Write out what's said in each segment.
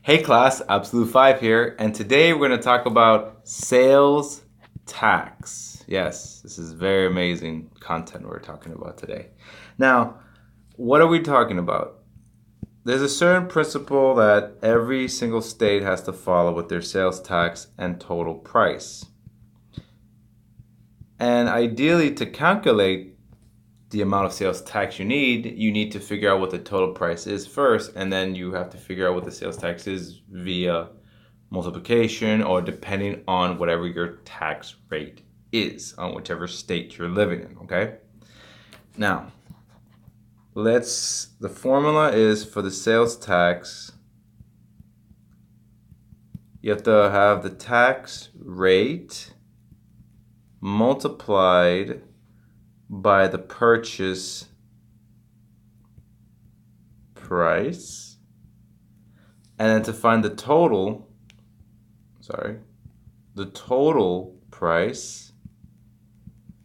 Hey class, Absolute 5 here, and today we're going to talk about sales tax. Yes, this is very amazing content we're talking about today. Now, what are we talking about? There's a certain principle that every single state has to follow with their sales tax and total price. And ideally, to calculate the amount of sales tax you need to figure out what the total price is first, and then you have to figure out what the sales tax is via multiplication or depending on whatever your tax rate is on whichever state you're living in, okay? Now, the formula is for the sales tax, you have to have the tax rate multiplied by the purchase price, and then to find the total price,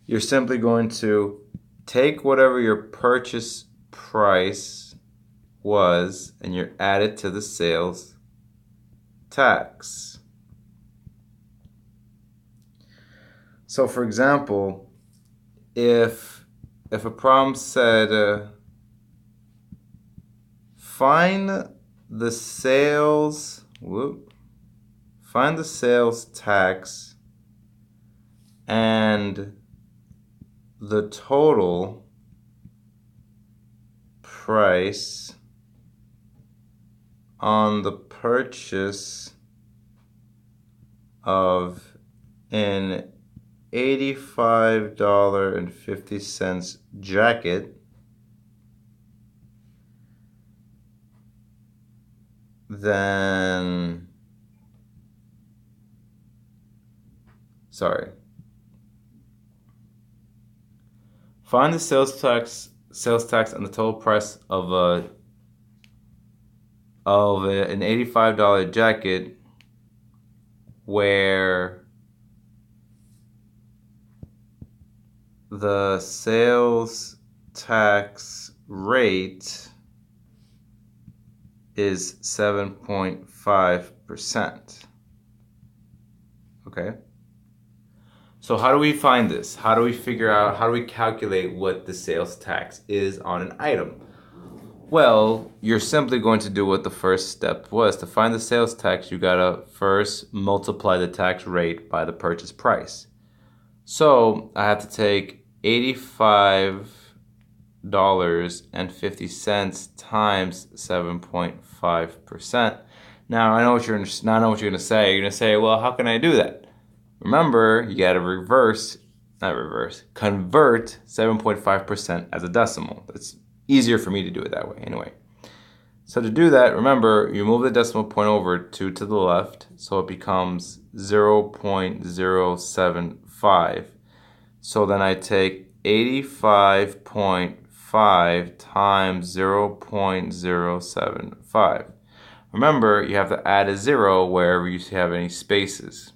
you're simply going to take whatever your purchase price was and you add it to the sales tax. So for example, if a problem said find the sales tax and the total price on the purchase of an $85.50 jacket, then find the sales tax and the total price of an $85 jacket where the sales tax rate is 7.5%. Okay? So how do we find this? How do we calculate what the sales tax is on an item? Well, you're simply going to do what the first step was. To find the sales tax, you gotta first multiply the tax rate by the purchase price. So I have to take $85.50 times 7.5%. Now I know what you're gonna say. You're gonna say, well, how can I do that? Remember, you gotta convert 7.5% as a decimal. It's easier for me to do it that way anyway. So to do that, remember, you move the decimal point over 2 to the left, so it becomes 0.075. So then I take 85.5 times 0.075. Remember, you have to add a 0 wherever you have any spaces.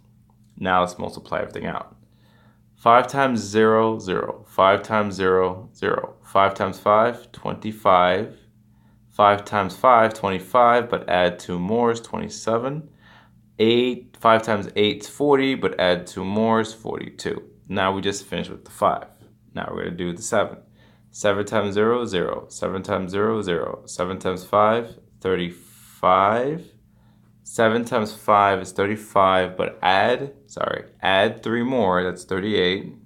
Now let's multiply everything out. 5 times 0, 0. 5 times 0, 0. 5 times 5, 25. 5 times 5, 25, but add 2 more is 27. 5 times 8 is 40, but add 2 more is 42. Now we just finished with the 5. Now we're going to do the 7. 7 times 0, 0. 7 times 0, 0. 7 times 5, 35. 7 times 5 is 35, but add 3 more, that's 38.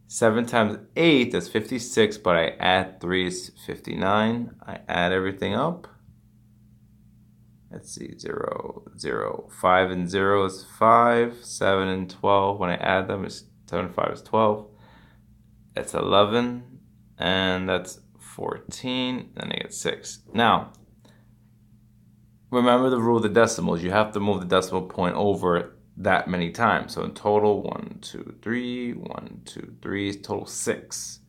7 times 8, that's 56, but I add 3 is 59. I add everything up. Let's see, 0, 0. 5 and 0 is 5. 7 and 12, when I add them, 7 and 5 is 12. That's 11, and that's 14, then I get 6. Now, remember the rule of the decimals. You have to move the decimal point over that many times. So in total, 1, 2, 3, 1, 2, 3, total 6.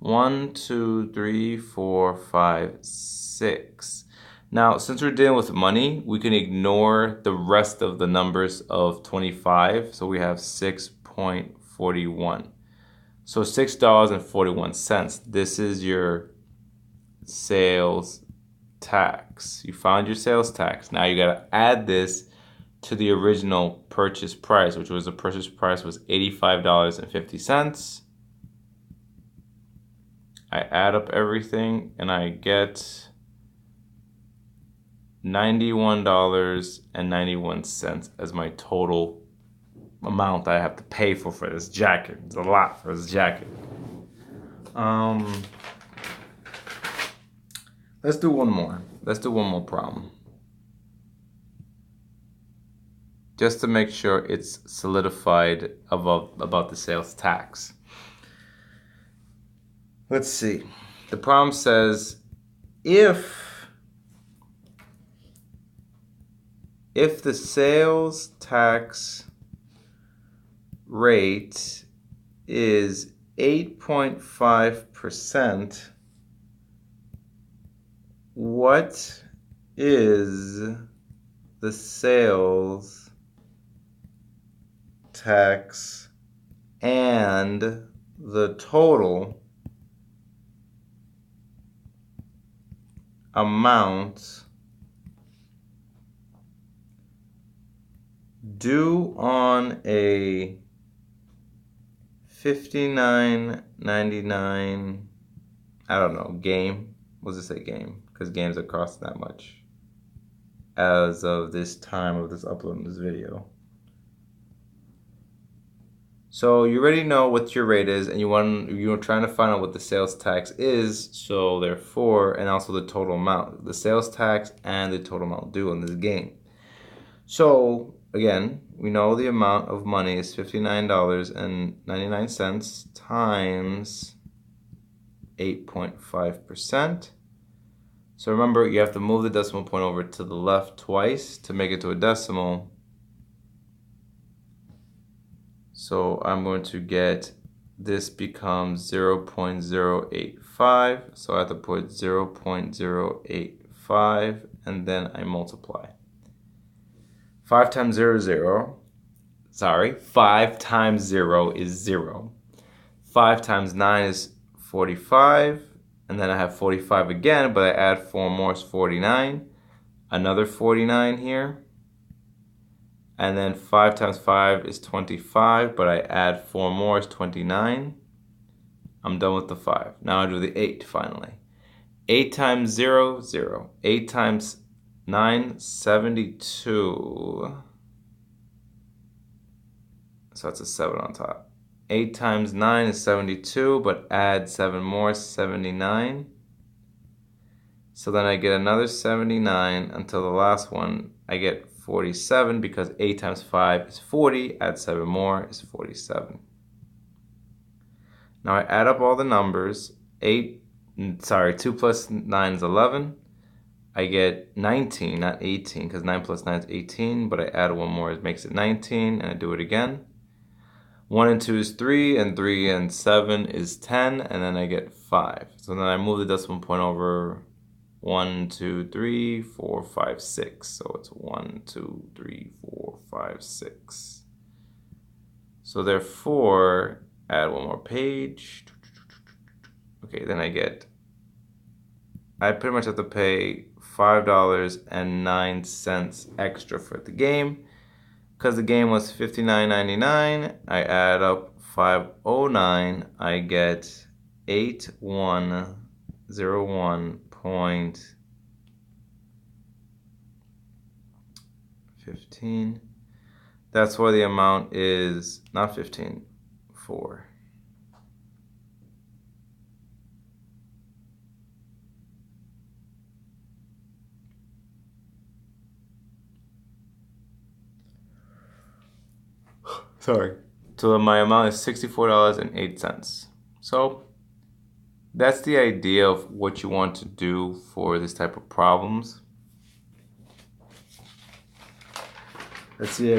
1, 2, 3, 4, 5, 6. Now, since we're dealing with money, we can ignore the rest of the numbers of 25. So we have 6.41. So $6.41. This is your sales tax. You found your sales tax. Now you got to add this to the original purchase price, which was the purchase price was $85.50. I add up everything and I get $91.91 as my total amount I have to pay for this jacket. It's a lot for this jacket. Let's do one more. Let's do one more problem. Just to make sure it's solidified about the sales tax. Let's see. The problem says if the sales tax rate is 8.5%, what is the sales tax and the total amount due on a $59.99, I don't know, game? We'll just say game, because games are costing that much as of this time of this uploading this video. So you already know what your rate is, and you're trying to find out what the sales tax is. So therefore, and also the total amount, the sales tax and the total amount due on this game. So again, we know the amount of money is $59.99 times 8.5%. So remember, you have to move the decimal point over to the left twice to make it to a decimal. So I'm going to get, this becomes 0.085. So I have to put 0.085 and then I multiply. 5 times 0 is 0. Sorry, 5 times 0 is 0. 5 times 9 is 45. And then I have 45 again, but I add 4 more is 49. Another 49 here. And then 5 times 5 is 25, but I add 4 more is 29. I'm done with the 5. Now I do the 8 finally. 8 times 0, 0. 8 times 9, 72. So that's a 7 on top. 8 times 9 is 72, but add 7 more is 79. So then I get another 79 until the last one. I get 47 because 8 times 5 is 40. Add 7 more is 47. Now I add up all the numbers. 2 plus 9 is 11. I get 19, not 18, because 9 plus 9 is 18, but I add 1 more, it makes it 19, and I do it again. 1 and 2 is 3, and 3 and 7 is 10, and then I get 5. So then I move the decimal point over 1, 2, 3, 4, 5, 6. So it's 1, 2, 3, 4, 5, 6. So therefore, add 1 more page. Okay, then I pretty much have to pay $5.09 extra for the game. Because the game was $59.99, I add up 509, I get 8101.15. That's why the amount is not 15, 4. Sorry. So my amount is $64.08. So that's the idea of what you want to do for this type of problems. Let me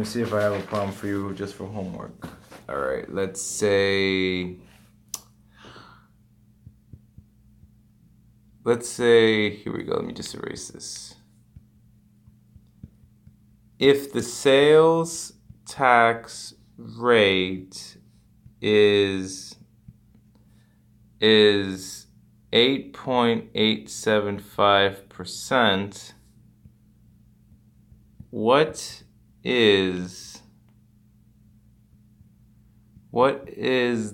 see if I have a problem for you just for homework. All right, let's say here we go. Let me just erase this. If the sales tax rate is 8.875%. What is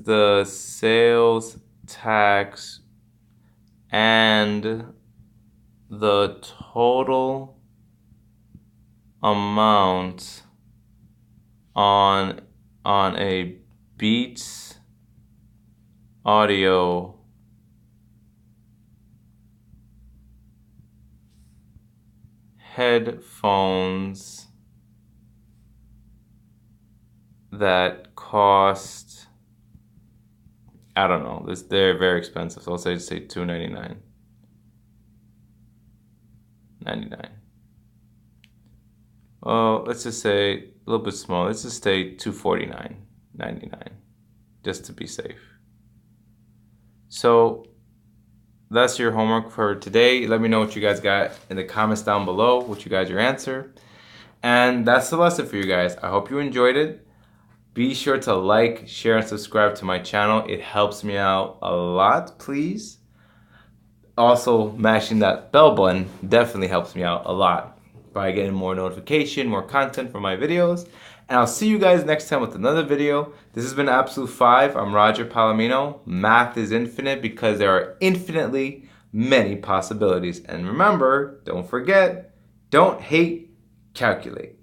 the sales tax and the total amount on a Beats Audio headphones that cost, I don't know, they're very expensive, so I'll say $299.99. Well, let's just say a little bit small. Let's just say $249.99, just to be safe. So that's your homework for today. Let me know what you guys got in the comments down below, what you guys your answer. And that's the lesson for you guys. I hope you enjoyed it. Be sure to like, share, and subscribe to my channel. It helps me out a lot, please. Also, mashing that bell button definitely helps me out a lot by getting more notification, more content from my videos. And I'll see you guys next time with another video. This has been Absolute 5. I'm Roger Palomino. Math is infinite because there are infinitely many possibilities. And remember, don't forget, don't hate, calculate.